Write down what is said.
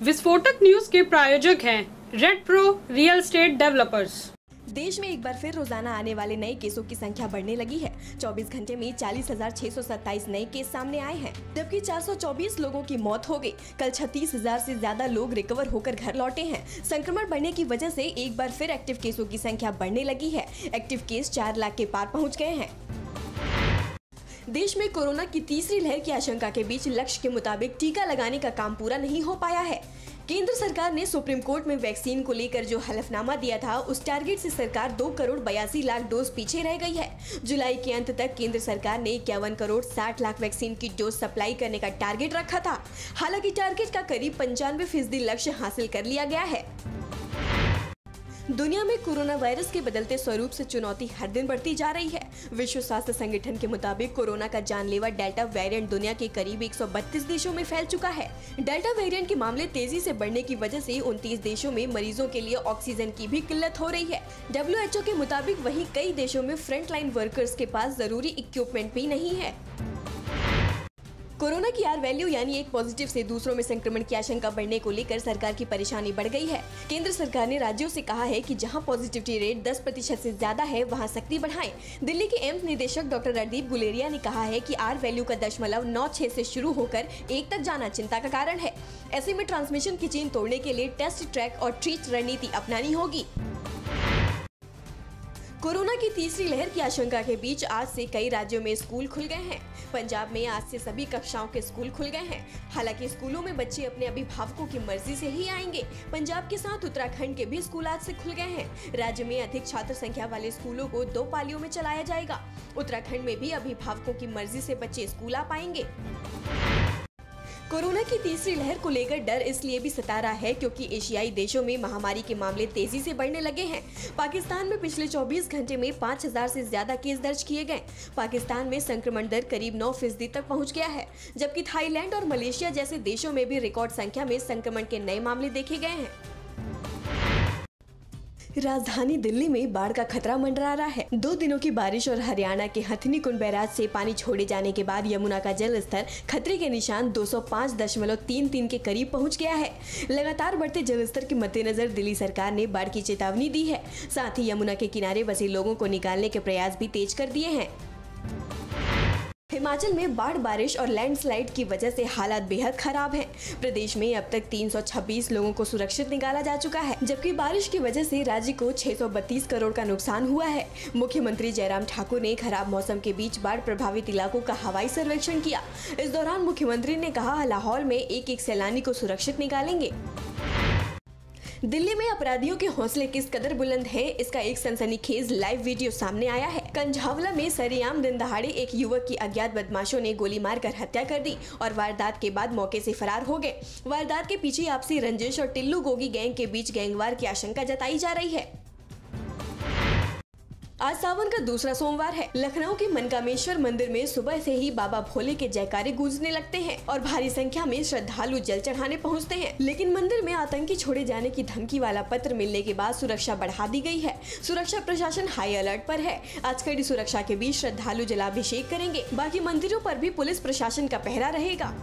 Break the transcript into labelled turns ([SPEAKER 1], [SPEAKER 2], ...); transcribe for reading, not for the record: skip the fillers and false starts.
[SPEAKER 1] विस्फोटक न्यूज के प्रायोजक हैं red pro real estate developers.
[SPEAKER 2] देश में एक बार फिर रोजाना आने वाले नए केसों की संख्या बढ़ने लगी है। 24 घंटे में 40,627 नए केस सामने आए हैं, जबकि 424 लोगों की मौत हो गई। कल 36,000 से ज्यादा लोग रिकवर होकर घर लौटे हैं। संक्रमण बढ़ने की वजह से एक बार फिर एक्टिव केसों की संख्या बढ़ने लगी है। एक्टिव केस 4 लाख के पार पहुँच गए हैं। देश में कोरोना की तीसरी लहर की आशंका के बीच लक्ष्य के मुताबिक टीका लगाने का काम पूरा नहीं हो पाया है। केंद्र सरकार ने सुप्रीम कोर्ट में वैक्सीन को लेकर जो हलफनामा दिया था, उस टारगेट से सरकार 2,82,00,000 डोज पीछे रह गई है। जुलाई के अंत तक केंद्र सरकार ने 51,60,00,000 वैक्सीन की डोज सप्लाई करने का टारगेट रखा था। हालांकि टारगेट का करीब 95% लक्ष्य हासिल कर लिया गया है। दुनिया में कोरोना वायरस के बदलते स्वरूप से चुनौती हर दिन बढ़ती जा रही है। विश्व स्वास्थ्य संगठन के मुताबिक कोरोना का जानलेवा डेल्टा वेरिएंट दुनिया के करीब 132 देशों में फैल चुका है। डेल्टा वेरिएंट के मामले तेजी से बढ़ने की वजह से 29 देशों में मरीजों के लिए ऑक्सीजन की भी किल्लत हो रही है। WHO के मुताबिक वहीं कई देशों में फ्रंटलाइन वर्कर्स के पास जरूरी इक्विपमेंट भी नहीं है। कोरोना की आर वैल्यू यानी एक पॉजिटिव से दूसरों में संक्रमण की आशंका बढ़ने को लेकर सरकार की परेशानी बढ़ गई है। केंद्र सरकार ने राज्यों से कहा है कि जहां पॉजिटिविटी रेट 10% से ज्यादा है, वहां सख्ती बढ़ाएं। दिल्ली के एम्स निदेशक डॉक्टर रणदीप गुलेरिया ने कहा है कि आर वैल्यू का 0.96 से शुरू होकर 1 तक जाना चिंता का कारण है। ऐसे में ट्रांसमिशन की चेन तोड़ने के लिए टेस्ट, ट्रैक और ट्रीट रणनीति अपनानी होगी। कोरोना की तीसरी लहर की आशंका के बीच आज से कई राज्यों में स्कूल खुल गए हैं। पंजाब में आज से सभी कक्षाओं के स्कूल खुल गए हैं। हालांकि स्कूलों में बच्चे अपने अभिभावकों की मर्जी से ही आएंगे। पंजाब के साथ उत्तराखंड के भी स्कूल आज से खुल गए हैं। राज्य में अधिक छात्र संख्या वाले स्कूलों को 2 पालियों में चलाया जाएगा। उत्तराखंड में भी अभिभावकों की मर्जी से बच्चे स्कूल आ पाएंगे। कोरोना की तीसरी लहर को लेकर डर इसलिए भी सता रहा है क्योंकि एशियाई देशों में महामारी के मामले तेजी से बढ़ने लगे हैं। पाकिस्तान में पिछले 24 घंटे में 5,000 से ज्यादा केस दर्ज किए गए। पाकिस्तान में संक्रमण दर करीब 9% तक पहुंच गया है, जबकि थाईलैंड और मलेशिया जैसे देशों में भी रिकॉर्ड संख्या में संक्रमण के नए मामले देखे गए हैं। राजधानी दिल्ली में बाढ़ का खतरा मंडरा रहा है। 2 दिनों की बारिश और हरियाणा के हथनी कुंड बैराज से पानी छोड़े जाने के बाद यमुना का जल स्तर खतरे के निशान 205.33 के करीब पहुंच गया है। लगातार बढ़ते जल स्तर के मद्देनजर दिल्ली सरकार ने बाढ़ की चेतावनी दी है। साथ ही यमुना के किनारे बसे लोगों को निकालने के प्रयास भी तेज कर दिए हैं। हिमाचल में बाढ़, बारिश और लैंडस्लाइड की वजह से हालात बेहद खराब हैं। प्रदेश में अब तक 326 लोगों को सुरक्षित निकाला जा चुका है, जबकि बारिश की वजह से राज्य को 632 करोड़ का नुकसान हुआ है। मुख्यमंत्री जयराम ठाकुर ने खराब मौसम के बीच बाढ़ प्रभावित इलाकों का हवाई सर्वेक्षण किया। इस दौरान मुख्यमंत्री ने कहा, लाहौल में एक सैलानी को सुरक्षित निकालेंगे। दिल्ली में अपराधियों के हौसले किस कदर बुलंद हैं, इसका एक सनसनीखेज लाइव वीडियो सामने आया है। कंझावला में सरेआम दिन दहाड़े एक युवक की अज्ञात बदमाशों ने गोली मारकर हत्या कर दी और वारदात के बाद मौके से फरार हो गए। वारदात के पीछे आपसी रंजिश और टिल्लू गोगी गैंग के बीच गैंगवार की आशंका जताई जा रही है। आज सावन का दूसरा सोमवार है। लखनऊ के मनकामेश्वर मंदिर में सुबह से ही बाबा भोले के जयकारे गूंजने लगते हैं और भारी संख्या में श्रद्धालु जल चढ़ाने पहुंचते हैं। लेकिन मंदिर में आतंकी छोड़े जाने की धमकी वाला पत्र मिलने के बाद सुरक्षा बढ़ा दी गई है। सुरक्षा प्रशासन हाई अलर्ट पर है। आज कड़ी सुरक्षा के बीच श्रद्धालु जलाभिषेक करेंगे। बाकी मंदिरों पर भी पुलिस प्रशासन का पहरा रहेगा।